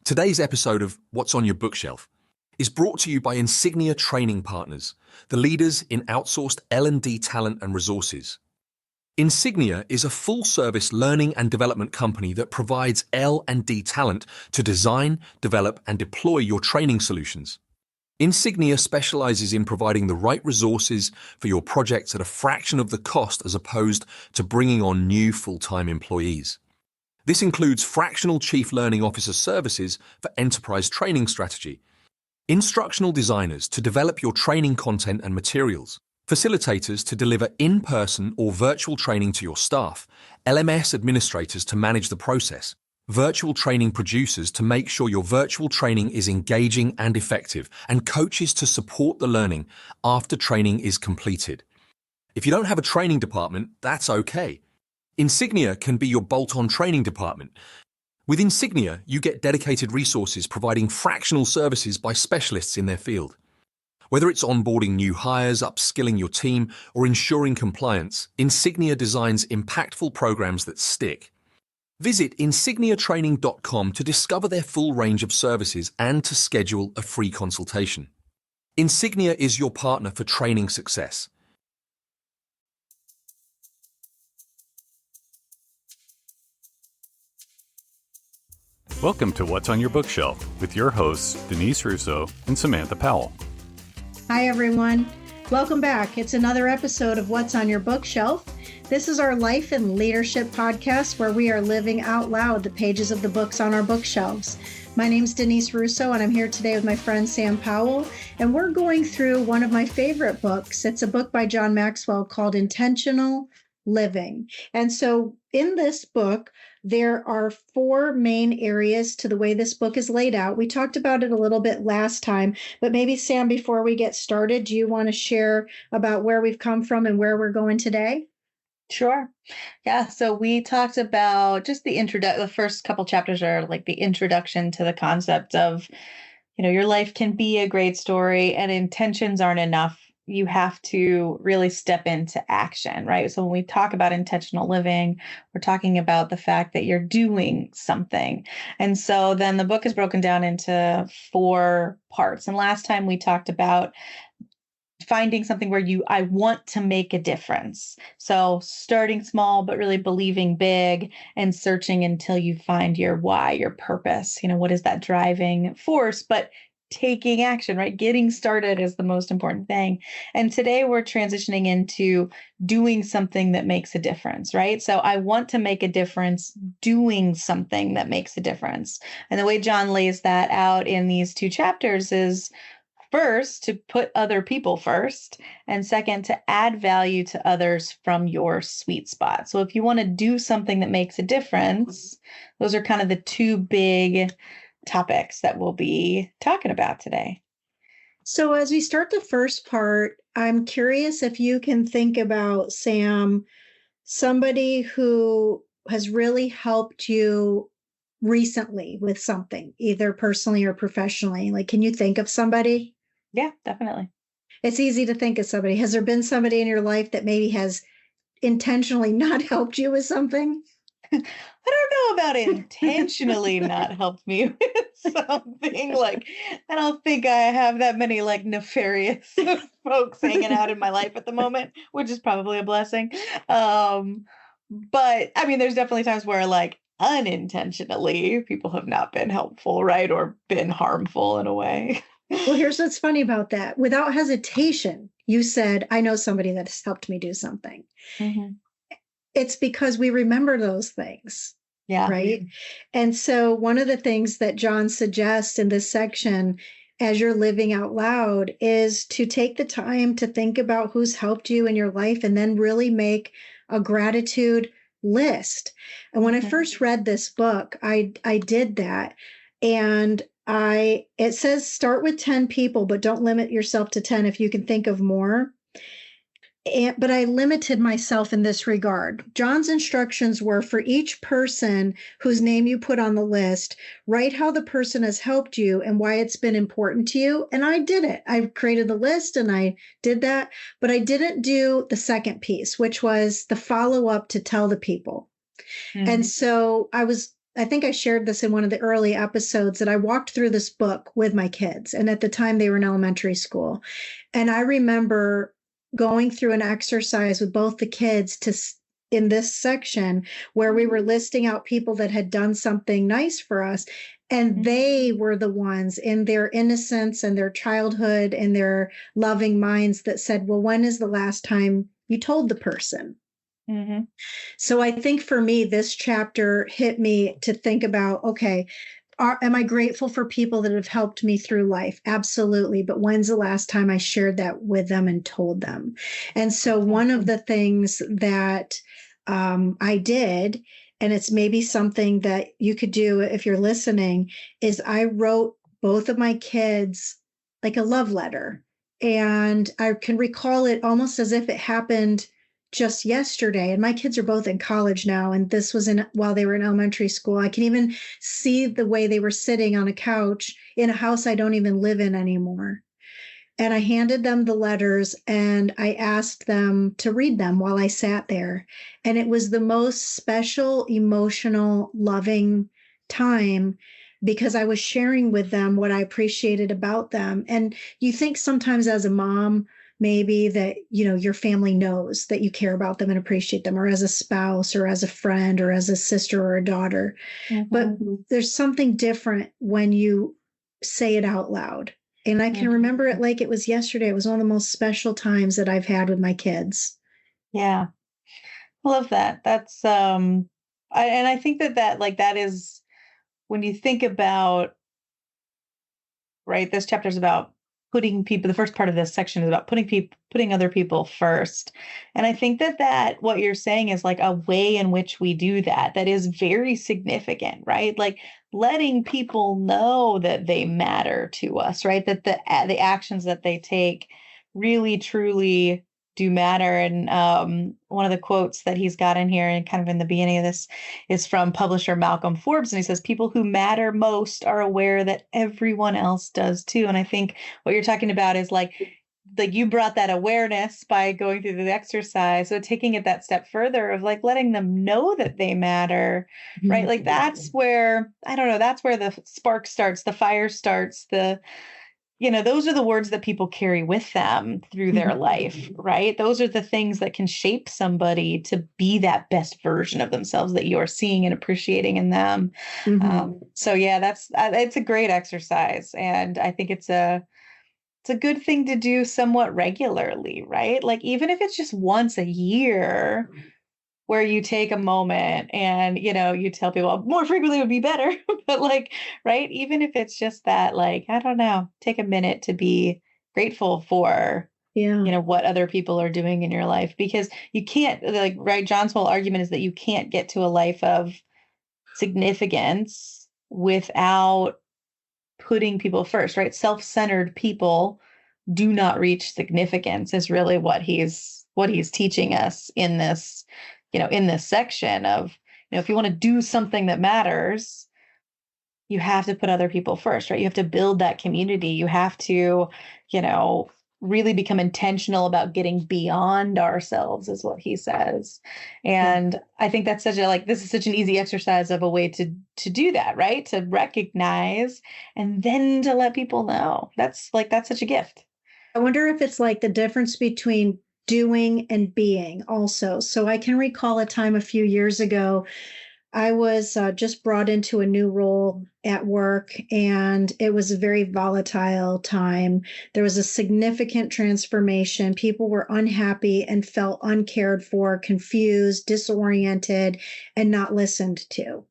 Today's episode of What's on Your Bookshelf is brought to you by Insignia Training Partners, the leaders in outsourced L&D talent and resources. Insignia is a full-service learning and development company that provides L&D talent to design, develop, and deploy your training solutions. Insignia specializes in providing the right resources for your projects at a fraction of the cost as opposed to bringing on new full-time employees. This includes fractional Chief Learning Officer services for enterprise training strategy, instructional designers to develop your training content and materials, facilitators to deliver in-person or virtual training to your staff, LMS administrators to manage the process, virtual training producers to make sure your virtual training is engaging and effective, and coaches to support the learning after training is completed. If you don't have a training department, that's okay. Insignia can be your bolt-on training department. With Insignia, you get dedicated resources providing fractional services by specialists in their field. Whether it's onboarding new hires, upskilling your team, or ensuring compliance, Insignia designs impactful programs that stick. Visit insigniatraining.com to discover their full range of services and to schedule a free consultation. Insignia is your partner for training success. Welcome to What's on Your Bookshelf with your hosts, Denise Russo and Samantha Powell. Hi, everyone. Welcome back. It's another episode of What's on Your Bookshelf. This is our life and leadership podcast where we are living out loud the pages of the books on our bookshelves. My name's Denise Russo, and I'm here today with my friend Sam Powell, and we're going through one of my favorite books. It's a book by John Maxwell called Intentional Living. And so in this book, there are four main areas to the way this book is laid out. We talked about it a little bit last time, but maybe Sam, before we get started, do you want to share about where we've come from and where we're going today? Sure. Yeah. So we talked about just the first couple chapters are like the introduction to the concept of, your life can be a great story and intentions aren't enough. You have to really step into action, right? So when we talk about intentional living, we're talking about the fact that you're doing something. And so then the book is broken down into four parts. And last time we talked about finding something where I want to make a difference. So starting small, but really believing big and searching until you find your why, your purpose. What is that driving force? But taking action, right? Getting started is the most important thing. And today we're transitioning into doing something that makes a difference, right? So I want to make a difference doing something that makes a difference. And the way John lays that out in these two chapters is first, to put other people first, and second, to add value to others from your sweet spot. So if you want to do something that makes a difference, those are kind of the two big topics that we'll be talking about today. So as we start the first part, I'm curious if you can think about, Sam, somebody who has really helped you recently with something, either personally or professionally. Like, can you think of somebody? Yeah, definitely. It's easy to think of somebody. Has there been somebody in your life that maybe has intentionally not helped you with something? I don't know about intentionally not helped me with something. Like, I don't think I have that many like nefarious folks hanging out in my life at the moment, which is probably a blessing. But I mean, there's definitely times where like unintentionally people have not been helpful, right? Or been harmful in a way. Well, here's what's funny about that. Without hesitation, you said, I know somebody that has helped me do something. Mm-hmm. It's because we remember those things. Yeah. Right. And so one of the things that John suggests in this section, as you're living out loud, is to take the time to think about who's helped you in your life and then really make a gratitude list. And when I first read this book, I did that. And it says start with 10 people, but don't limit yourself to 10 if you can think of more. But I limited myself in this regard. John's instructions were for each person whose name you put on the list, write how the person has helped you and why it's been important to you. And I did it. I created the list and I did that, but I didn't do the second piece, which was the follow-up to tell the people. Mm-hmm. And so I was I think I shared this in one of the early episodes, that I walked through this book with my kids. And at the time they were in elementary school. And I remember going through an exercise with both the kids in this section where we were listing out people that had done something nice for us. And they were the ones in their innocence and their childhood and their loving minds that said, well, when is the last time you told the person? Mm-hmm. So I think for me, this chapter hit me to think about, okay, am I grateful for people that have helped me through life? Absolutely. But when's the last time I shared that with them and told them? And so one of the things that I did, and it's maybe something that you could do if you're listening, is I wrote both of my kids like a love letter. And I can recall it almost as if it happened just yesterday. And my kids are both in college now. And this was while they were in elementary school. I can even see the way they were sitting on a couch in a house I don't even live in anymore. And I handed them the letters and I asked them to read them while I sat there. And it was the most special, emotional, loving time because I was sharing with them what I appreciated about them. And you think sometimes as a mom, maybe that, your family knows that you care about them and appreciate them, or as a spouse or as a friend or as a sister or a daughter. Mm-hmm. But there's something different when you say it out loud. And I can remember it like it was yesterday. It was one of the most special times that I've had with my kids. Yeah. I love that. That's, and I think that is when you think about, right, this chapter is about putting people, the first part of this section is about putting other people first. And I think that what you're saying is like a way in which we do that is very significant, right? Like letting people know that they matter to us, right? That the actions that they take really, truly do matter. And one of the quotes that he's got in here and kind of in the beginning of this is from publisher Malcolm Forbes. And he says, people who matter most are aware that everyone else does too. And I think what you're talking about is like you brought that awareness by going through the exercise. So taking it that step further of like letting them know that they matter, right? Like that's where, I don't know, that's where the spark starts, the fire starts, those are the words that people carry with them through their life, right? Those are the things that can shape somebody to be that best version of themselves that you're seeing and appreciating in them. So yeah, it's a great exercise. And I think it's a good thing to do somewhat regularly, right? Like even if it's just once a year, where you take a moment and, you tell people more frequently would be better, but like, right. Even if it's just that, like, I don't know, take a minute to be grateful for, what other people are doing in your life, because you can't like, right. John's whole argument is that you can't get to a life of significance without putting people first, right? Self-centered people do not reach significance is really what he's teaching us in this, in this section of, if you want to do something that matters, you have to put other people first, right? You have to build that community. You have to, really become intentional about getting beyond ourselves is what he says. And I think that's this is such an easy exercise of a way to do that, right? To recognize and then to let people know. That's such a gift. I wonder if it's like the difference between doing and being also. So I can recall a time a few years ago, I was just brought into a new role at work, and it was a very volatile time. There was a significant transformation. People were unhappy and felt uncared for, confused, disoriented, and not listened to.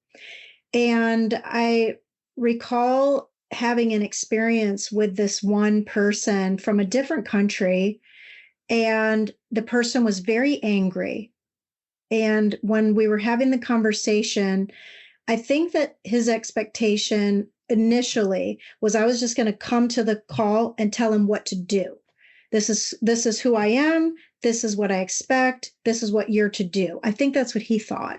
And I recall having an experience with this one person from a different country, and the person was very angry. And when we were having the conversation, I think that his expectation initially was I was just going to come to the call and tell him what to do. This is who I am. This is what I expect. This is what you're to do. I think that's what he thought.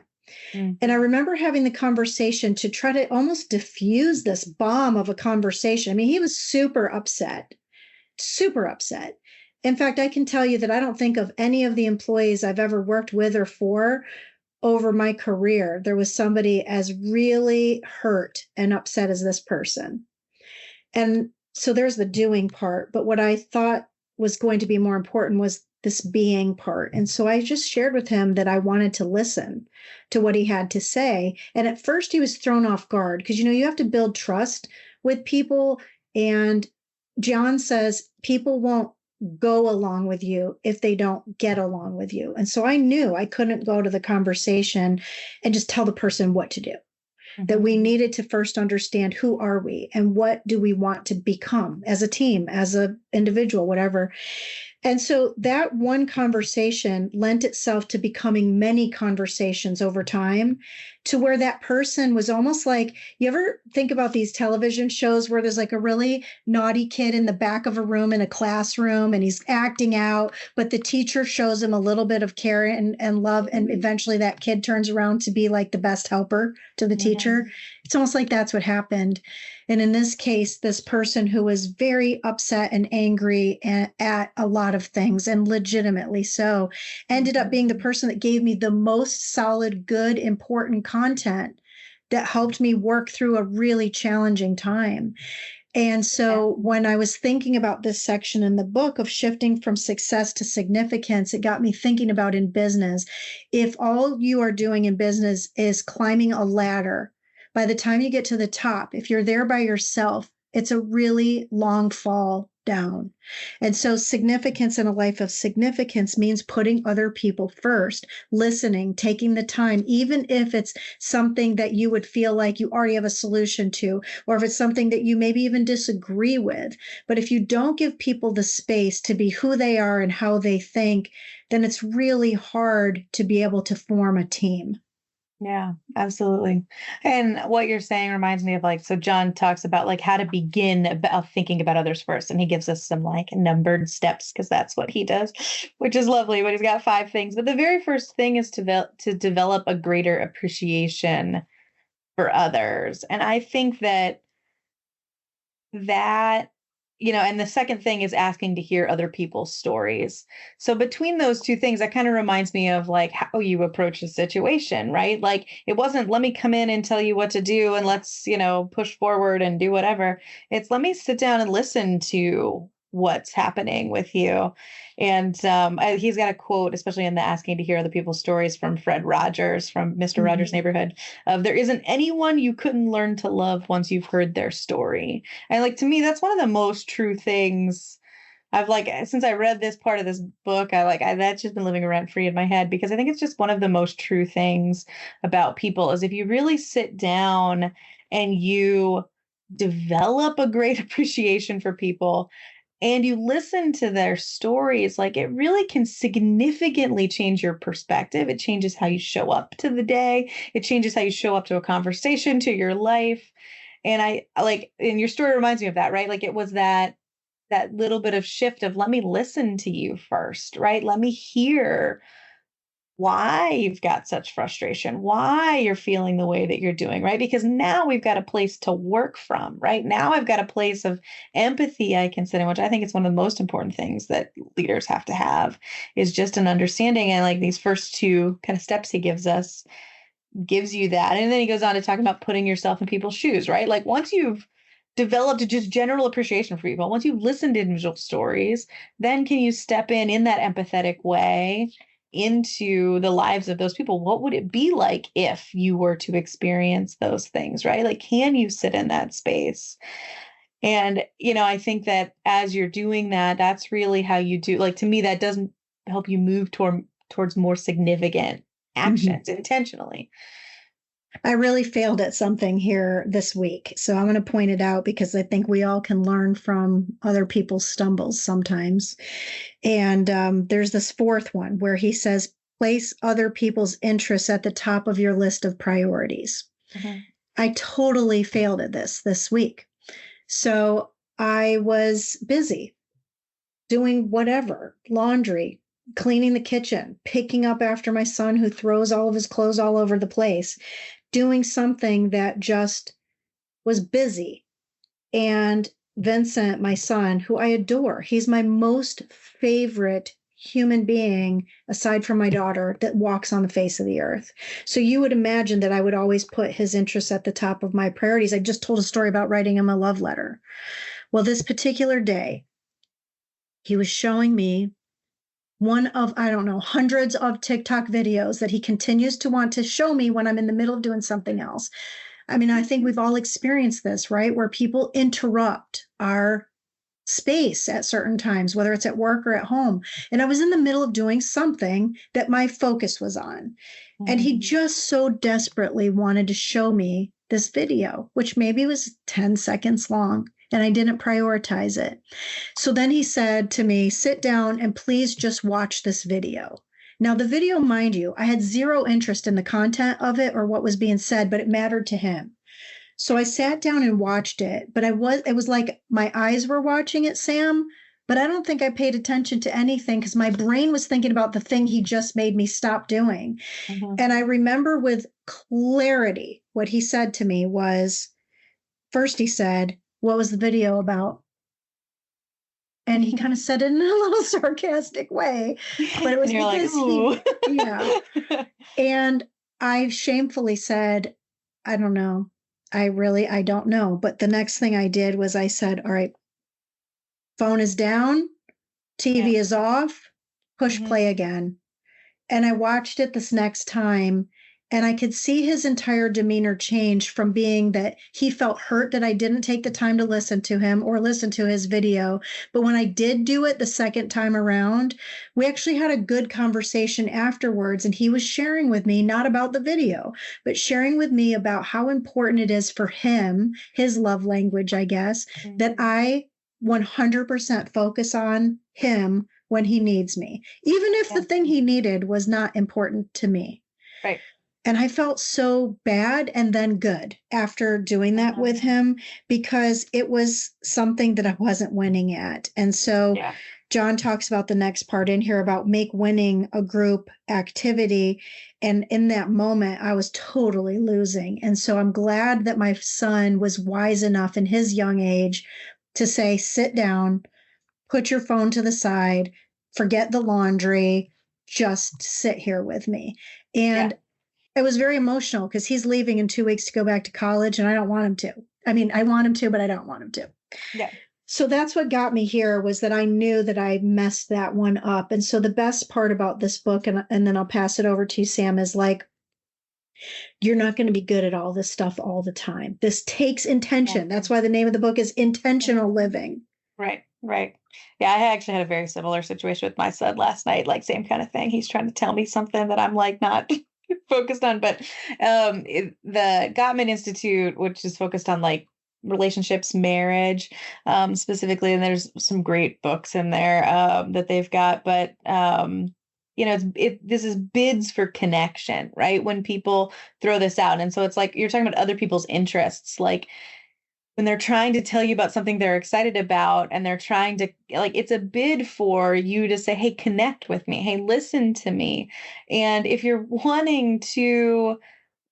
Mm-hmm. And I remember having the conversation to try to almost diffuse this bomb of a conversation. I mean, he was super upset. In fact, I can tell you that I don't think of any of the employees I've ever worked with or for over my career, there was somebody as really hurt and upset as this person. And so there's the doing part. But what I thought was going to be more important was this being part. And so I just shared with him that I wanted to listen to what he had to say. And at first he was thrown off guard because, you have to build trust with people. And John says people won't go along with you if they don't get along with you. And so I knew I couldn't go to the conversation and just tell the person what to do. That we needed to first understand who are we and what do we want to become as a team, as an individual, whatever. And so that one conversation lent itself to becoming many conversations over time, to where that person was almost like, you ever think about these television shows where there's like a really naughty kid in the back of a room in a classroom and he's acting out, but the teacher shows him a little bit of care and love. And eventually that kid turns around to be like the best helper to the teacher. It's almost like that's what happened. And in this case, this person who was very upset and angry at a lot of things, and legitimately so, ended up being the person that gave me the most solid, good, important content that helped me work through a really challenging time. And so when I was thinking about this section in the book of shifting from success to significance, it got me thinking about in business. If all you are doing in business is climbing a ladder, by the time you get to the top, if you're there by yourself, it's a really long fall down. And so significance in a life of significance means putting other people first, listening, taking the time, even if it's something that you would feel like you already have a solution to, or if it's something that you maybe even disagree with. But if you don't give people the space to be who they are and how they think, then it's really hard to be able to form a team. Yeah, absolutely. And what you're saying reminds me of so John talks about how to begin about thinking about others first. And he gives us some numbered steps because that's what he does, which is lovely. But he's got 5 things. But the very first thing is to develop a greater appreciation for others. And I think that and the second thing is asking to hear other people's stories. So between those two things, that kind of reminds me of how you approach a situation, right? It wasn't, let me come in and tell you what to do and let's, push forward and do whatever. It's let me sit down and listen to what's happening with you. And he's got a quote, especially in the asking to hear other people's stories, from Fred Rogers, from Mr. Rogers' Neighborhood, of there isn't anyone you couldn't learn to love once you've heard their story. And to me, that's one of the most true things I've since I read this part of this book, that's just been living rent free in my head, because I think it's just one of the most true things about people is if you really sit down and you develop a great appreciation for people, and you listen to their stories, it really can significantly change your perspective. It changes how you show up to the day. It changes how you show up to a conversation, to your life. And and your story reminds me of that, right? It was that little bit of shift of let me listen to you first, right? Let me hear why you've got such frustration, why you're feeling the way that you're doing, right? Because now we've got a place to work from, right? Now I've got a place of empathy I can sit in, which I think is one of the most important things that leaders have to have, is just an understanding. And these first 2 kind of steps he gives us gives you that. And then he goes on to talk about putting yourself in people's shoes, right? Once you've developed a just general appreciation for people, once you've listened to individual stories, then can you step in that empathetic way into the lives of those people? What would it be like if you were to experience those things, right? Can you sit in that space? And, I think that as you're doing that, that's really how you do, to me, that doesn't help you move towards more significant actions intentionally. I really failed at something here this week. So I'm going to point it out because I think we all can learn from other people's stumbles sometimes. And there's this 4th one where he says, place other people's interests at the top of your list of priorities. I totally failed at this week. So I was busy doing whatever, laundry, cleaning the kitchen, picking up after my son who throws all of his clothes all over the place, doing something that just was busy. And Vincent, my son, who I adore, he's my most favorite human being, aside from my daughter, that walks on the face of the earth. So you would imagine that I would always put his interests at the top of my priorities. I just told a story about writing him a love letter. Well, this particular day, he was showing me one of, I don't know, hundreds of TikTok videos that he continues to want to show me when I'm in the middle of doing something else. I mean, I think we've all experienced this, right? Where people interrupt our space at certain times, whether it's at work or at home. And I was in the middle of doing something that my focus was on. And he just so desperately wanted to show me this video, which maybe was 10 seconds long, and I didn't prioritize it. So then he said to me, sit down and please just watch this video. Now, the video, mind you, I had zero interest in the content of it or what was being said, but it mattered to him. So I sat down and watched it, but it was like my eyes were watching it, Sam, but I don't think I paid attention to anything because my brain was thinking about the thing he just made me stop doing. And I remember with clarity what he said to me was, first he said, what was the video about? And he kind of said it in a little sarcastic way, but it was because yeah. And I shamefully said, I don't know. I don't know. But the next thing I did was I said, all right, phone is down, TV is off, push play again. And I watched it this next time, and I could see his entire demeanor change from being that he felt hurt that I didn't take the time to listen to him or listen to his video. But when I did do it the second time around, we actually had a good conversation afterwards. And he was sharing with me, not about the video, but sharing with me about how important it is for him, his love language, I guess, that I 100% focus on him when he needs me, even if the thing he needed was not important to me. Right. And I felt so bad and then good after doing that with him because it was something that I wasn't winning at. And so John talks about the next part in here about make winning a group activity. And in that moment, I was totally losing. And so I'm glad that my son was wise enough in his young age to say, sit down, put your phone to the side, forget the laundry, just sit here with me. And it was very emotional because he's leaving in 2 weeks to go back to college, and I don't want him to. I mean, I want him to, but I don't want him to. Yeah. So that's what got me here was that I knew that I messed that one up. And so the best part about this book, and then I'll pass it over to you, Sam, is like, you're not going to be good at all this stuff all the time. This takes intention. That's why the name of the book is Intentional Living. Right. Right. Yeah, I actually had a very similar situation with my son last night, like same kind of thing. He's trying to tell me something that I'm like not focused on, but the Gottman Institute, which is focused on like relationships, marriage, specifically, and there's some great books in there that they've got, but this is bids for connection, right? When people throw this out, and so it's like you're talking about other people's interests, like when they're trying to tell you about something they're excited about and they're trying to like, it's a bid for you to say, hey, connect with me. Hey, listen to me. And if you're wanting to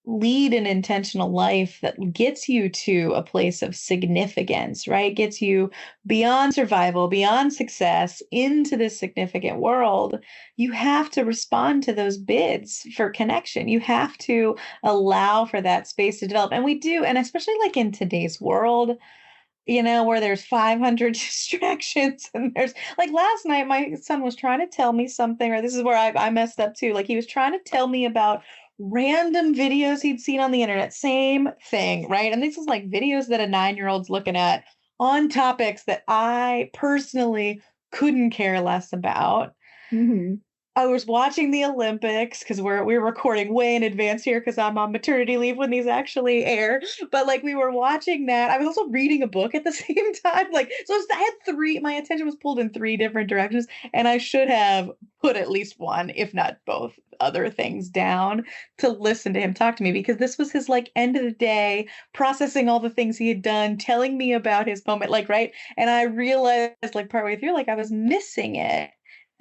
lead an intentional life that gets you to a place of significance, right? Gets you beyond survival, beyond success, into this significant world, you have to respond to those bids for connection. You have to allow for that space to develop. And we do, and especially like in today's world, where there's 500 distractions and there's like last night, my son was trying to tell me something, or this is where I messed up too. Like he was trying to tell me about random videos he'd seen on the internet, same thing, right? And this is like videos that a 9-year-old's looking at on topics that I personally couldn't care less about. I was watching the Olympics because we're recording way in advance here because I'm on maternity leave when these actually air. But like we were watching that. I was also reading a book at the same time. Like so, I had my attention was pulled in 3 different directions, and I should have put at least one, if not both, other things down to listen to him talk to me because this was his like end of the day, processing all the things he had done, telling me about his moment, like right. And I realized like partway through, like I was missing it.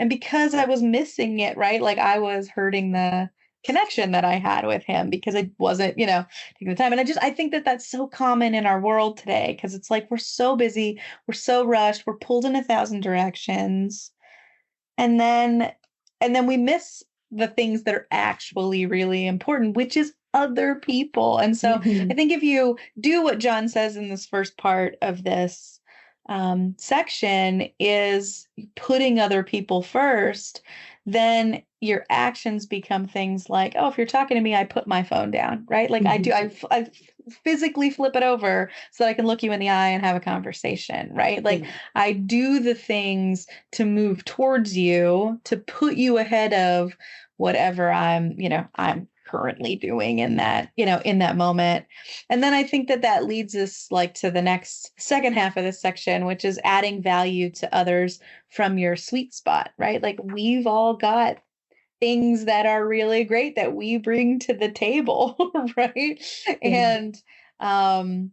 And because I was missing it, right, like I was hurting the connection that I had with him because I wasn't, taking the time. And I think that that's so common in our world today because it's like we're so busy, we're so rushed, we're pulled in 1,000 directions. And then we miss the things that are actually really important, which is other people. And so I think if you do what John says in this first part of this section is putting other people first, then your actions become things like, oh, if you're talking to me, I put my phone down, right? Like I physically flip it over so that I can look you in the eye and have a conversation, right? Like I do the things to move towards you, to put you ahead of whatever I'm currently doing in that, in that moment. And then I think that leads us like to the second half of this section, which is adding value to others from your sweet spot, right? Like we've all got things that are really great that we bring to the table, right? And, and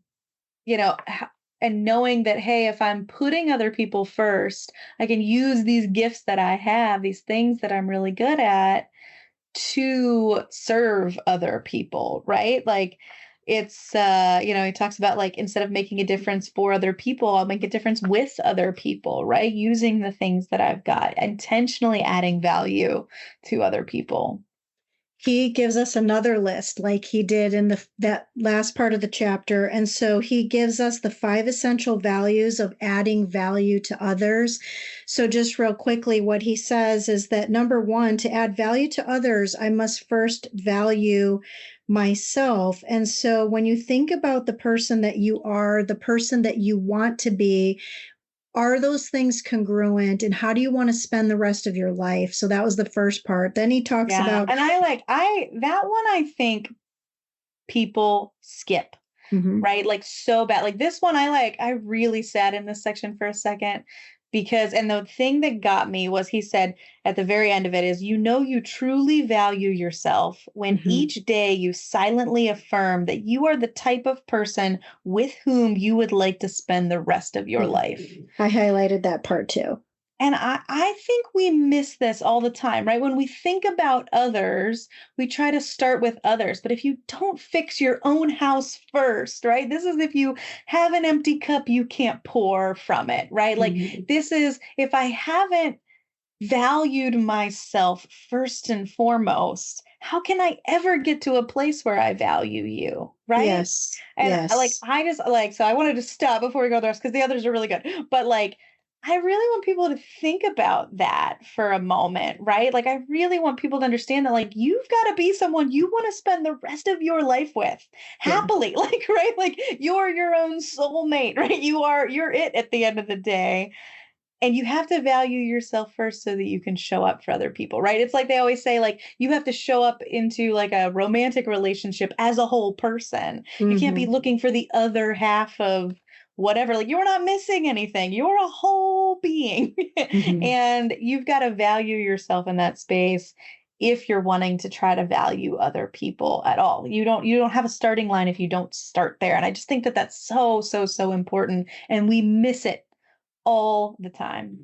knowing that, hey, if I'm putting other people first, I can use these gifts that I have, these things that I'm really good at, to serve other people, right? Like it's, he talks about like, instead of making a difference for other people, I'll make a difference with other people, right? Using the things that I've got, intentionally adding value to other people. He gives us another list like he did in that last part of the chapter. And so he gives us the 5 essential values of adding value to others. So just real quickly, what he says is that number 1, to add value to others, I must first value myself. And so when you think about the person that you are, the person that you want to be, are those things congruent, and how do you want to spend the rest of your life? So that was the first part. Then he talks about, and that one, I think people skip, right? Like so bad. Like this one, I really sat in this section for a second because, and the thing that got me was he said at the very end of it is, you truly value yourself when each day you silently affirm that you are the type of person with whom you would like to spend the rest of your life. I highlighted that part too. And I think we miss this all the time, right? When we think about others, we try to start with others. But if you don't fix your own house first, right? This is if you have an empty cup, you can't pour from it, right? Like this is, if I haven't valued myself first and foremost, how can I ever get to a place where I value you, right? Yes. And yes. So I wanted to stop before we go to the rest because the others are really good. But like, I really want people to think about that for a moment, right? Like, I really want people to understand that, like, you've got to be someone you want to spend the rest of your life with happily, like, right? Like, you're your own soulmate, right? You're it at the end of the day. And you have to value yourself first so that you can show up for other people, right? It's like they always say, like, you have to show up into like a romantic relationship as a whole person. You can't be looking for the other half of whatever, like you're not missing anything. You're a whole being. And you've got to value yourself in that space if you're wanting to try to value other people at all. You don't have a starting line if you don't start there. And I just think that that's so, so, so important. And we miss it all the time.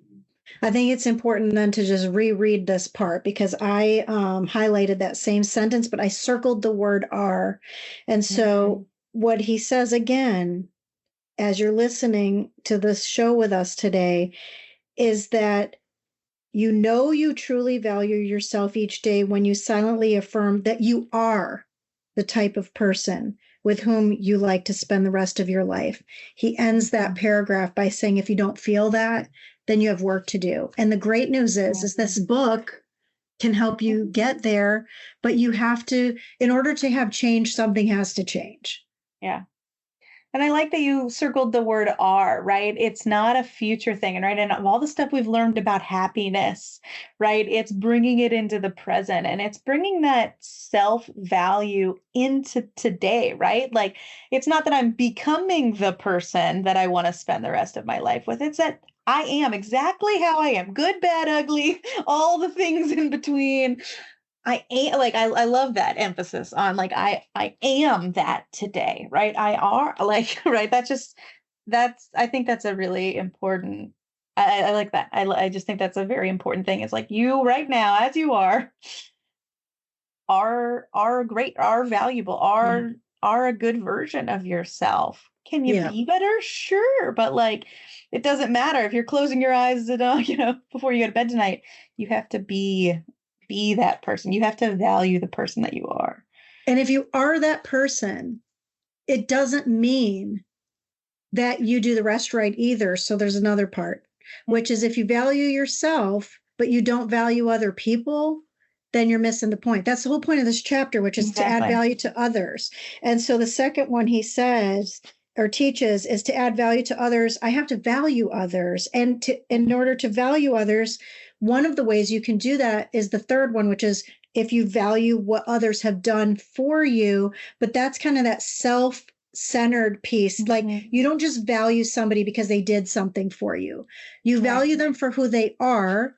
I think it's important then to just reread this part because I highlighted that same sentence, but I circled the word are. And so what he says again, as you're listening to this show with us today, is that you truly value yourself each day when you silently affirm that you are the type of person with whom you like to spend the rest of your life. He ends that paragraph by saying, if you don't feel that, then you have work to do. And the great news is this book can help you get there, but you have to, in order to have change, something has to change. Yeah. And I like that you circled the word are, right? It's not a future thing. And right. And all the stuff we've learned about happiness, right? It's bringing it into the present and it's bringing that self-value into today, right? Like, it's not that I'm becoming the person that I want to spend the rest of my life with. It's that I am exactly how I am. Good, bad, ugly, all the things in between. I am, like, I love that emphasis on like, I am that today, right? I are like, right. I think that's a really important, I like that. I just think that's a very important thing. It's like you right now, as you are great, are valuable, are a good version of yourself. Can you Yeah. be better? Sure. But like, it doesn't matter if you're closing your eyes, before you go to bed tonight, you have to be that person. You have to value the person that you are. And if you are that person, it doesn't mean that you do the rest right either. So there's another part, which is if you value yourself, but you don't value other people, then you're missing the point. That's the whole point of this chapter, which is to add value to others. And so the second one he says or teaches is to add value to others. I have to value others. And in order to value others, one of the ways you can do that is the third one, which is if you value what others have done for you, but that's kind of that self-centered piece. Like you don't just value somebody because they did something for you. You value them for who they are.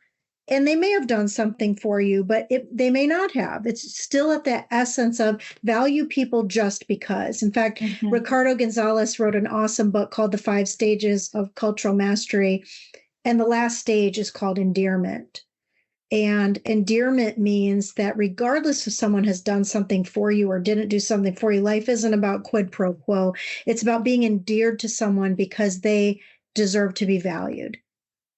And they may have done something for you, but they may not have. It's still at that essence of value people just because. In fact, Ricardo Gonzalez wrote an awesome book called The 5 Stages of Cultural Mastery. And the last stage is called endearment. And endearment means that regardless if someone has done something for you or didn't do something for you, life isn't about quid pro quo. It's about being endeared to someone because they deserve to be valued.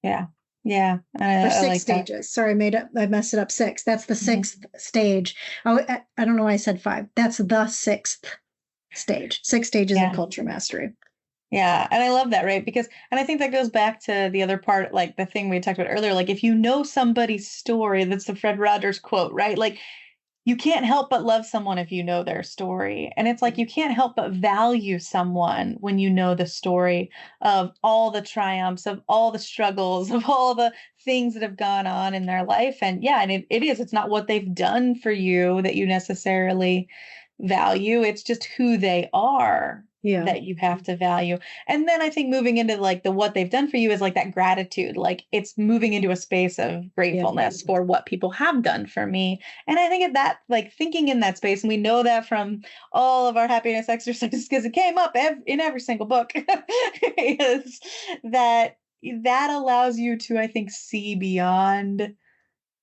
Yeah. Yeah. Or 6 like stages. That. Sorry, I messed it up. 6. That's the 6th stage. Oh, I don't know why I said 5. That's the 6th stage. 6 stages of culture mastery. Yeah. And I love that, right? And I think that goes back to the other part, like the thing we talked about earlier, like if you know somebody's story, that's the Fred Rogers quote, right? Like you can't help but love someone if you know their story. And it's like you can't help but value someone when you know the story of all the triumphs, of all the struggles, of all the things that have gone on in their life. And it's not what they've done for you that you necessarily value. It's just who they are. That you have to value. And then I think moving into like what they've done for you is like that gratitude, like it's moving into a space of gratefulness for what people have done for me. And I think that like thinking in that space, and we know that from all of our happiness exercises because it came up in every single book, is that allows you to, I think, see beyond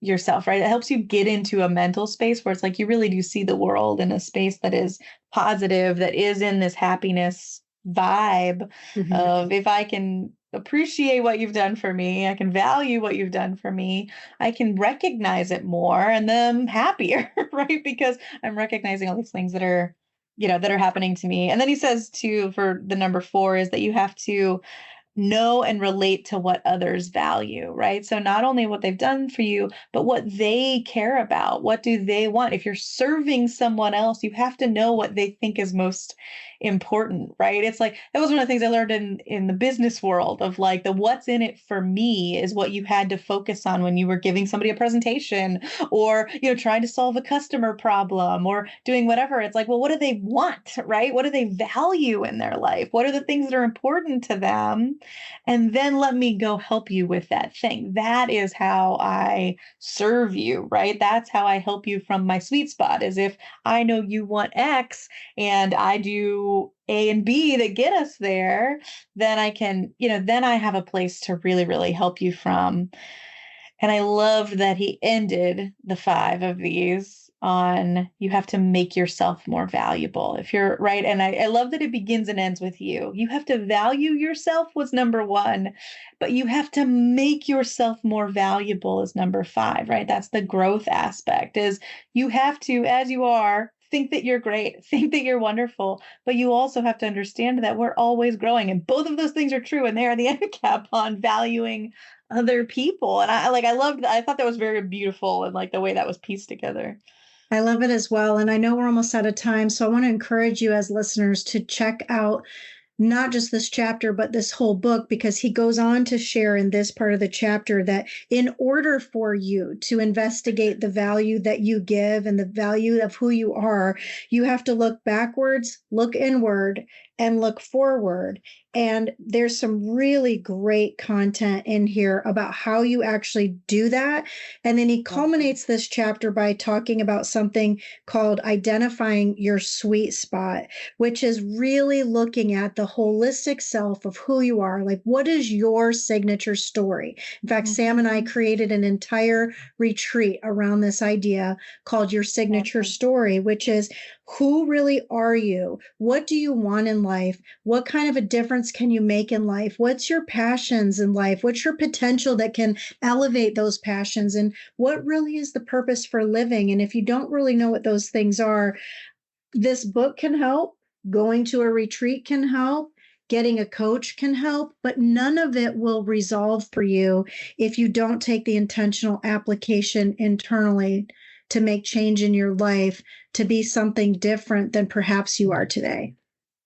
yourself, right? It helps you get into a mental space where it's like you really do see the world in a space that is positive, that is in this happiness vibe of if I can appreciate what you've done for me, I can value what you've done for me, I can recognize it more, and then I'm happier, right? Because I'm recognizing all these things that are, that are happening to me. And then he says too, for the number 4 is that you have to know and relate to what others value, right? So not only what they've done for you, but what they care about. What do they want? If you're serving someone else, you have to know what they think is most important, right? It's like, that was one of the things I learned in the business world of like the what's in it for me is what you had to focus on when you were giving somebody a presentation or, trying to solve a customer problem or doing whatever. It's like, well, what do they want, right? What do they value in their life? What are the things that are important to them? And then let me go help you with that thing. That is how I serve you, right? That's how I help you from my sweet spot, is if I know you want X and I do A and B that get us there, then I can, then I have a place to really, really help you from. And I love that he ended the 5 of these on you have to make yourself more valuable if you're right. And I love that it begins and ends with you. You have to value yourself was number 1, but you have to make yourself more valuable is number 5, right? That's the growth aspect, is you have to, as you are, think that you're great, think that you're wonderful, but you also have to understand that we're always growing. And both of those things are true. And they are the end cap on valuing other people. And I loved that. I thought that was very beautiful and like the way that was pieced together. I love it as well. And I know we're almost out of time. So I want to encourage you as listeners to check out not just this chapter, but this whole book, because he goes on to share in this part of the chapter that in order for you to investigate the value that you give and the value of who you are, you have to look backwards, look inward, and look forward. And there's some really great content in here about how you actually do that. And then he culminates this chapter by talking about something called identifying your sweet spot, which is really looking at the holistic self of who you are. Like, what is your signature story? In fact, Sam and I created an entire retreat around this idea called Your Signature Story, which is, who really are you? What do you want in life? What kind of a difference can you make in life? What's your passions in life? What's your potential that can elevate those passions? And what really is the purpose for living? And if you don't really know what those things are, this book can help. Going to a retreat can help. Getting a coach can help, but none of it will resolve for you if you don't take the intentional application internally to make change in your life, to be something different than perhaps you are today.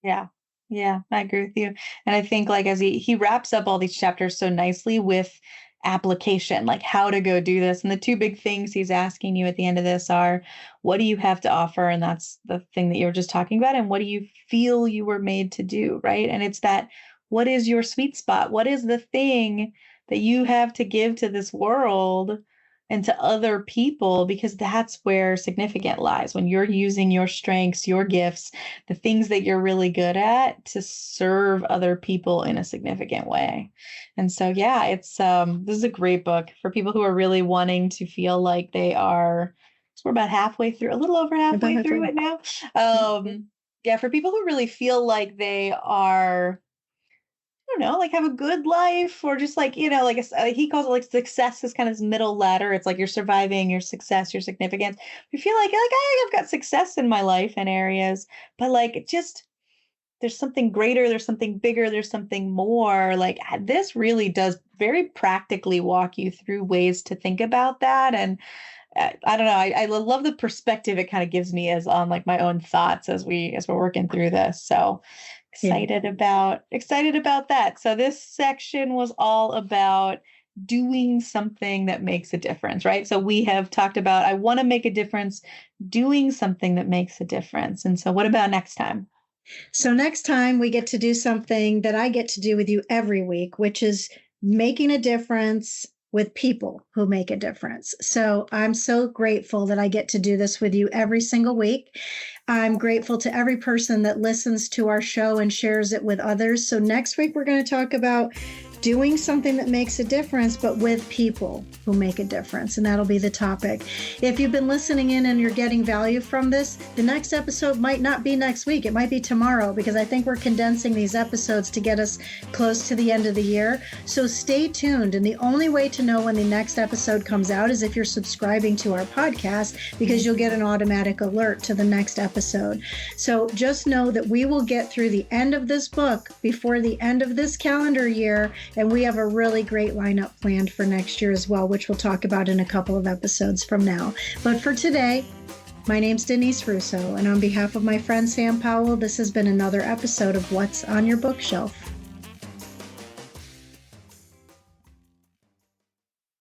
Yeah. Yeah, I agree with you. And I think like as he wraps up all these chapters so nicely with application, like how to go do this. And the two big things he's asking you at the end of this are, what do you have to offer? And that's the thing that you were just talking about. And what do you feel you were made to do? Right. And it's that, what is your sweet spot? What is the thing that you have to give to this world and to other people? Because that's where significant lies, when you're using your strengths, your gifts, the things that you're really good at to serve other people in a significant way. And so, yeah, it's this is a great book for people who are really wanting to feel like they are, we're about halfway through, a little over halfway through it now. Yeah, for people who really feel like they are, I don't know, like have a good life, or just like, you know, like he calls it like success is kind of this middle ladder. It's like you're surviving, your success, your significance. You feel like I've got success in my life in areas, but like it just, there's something greater, there's something bigger, there's something more. Like this really does very practically walk you through ways to think about that. And I don't know, I love the perspective it kind of gives me as on like my own thoughts as we're working through this. So excited about that. So this section was all about doing something that makes a difference, right? So we have talked about, I want to make a difference, doing something that makes a difference. And so what about next time? So next time we get to do something that I get to do with you every week, which is making a difference with people who make a difference. So I'm so grateful that I get to do this with you every single week. I'm grateful to every person that listens to our show and shares it with others. So next week, we're going to talk about doing something that makes a difference, but with people who make a difference. And that'll be the topic. If you've been listening in and you're getting value from this, the next episode might not be next week. It might be tomorrow, because I think we're condensing these episodes to get us close to the end of the year. So stay tuned. And the only way to know when the next episode comes out is if you're subscribing to our podcast, because you'll get an automatic alert to the next episode. So just know that we will get through the end of this book before the end of this calendar year. And we have a really great lineup planned for next year as well, which we'll talk about in a couple of episodes from now. But for today, my name's Denise Russo, and on behalf of my friend Sam Powell, this has been another episode of What's on Your Bookshelf.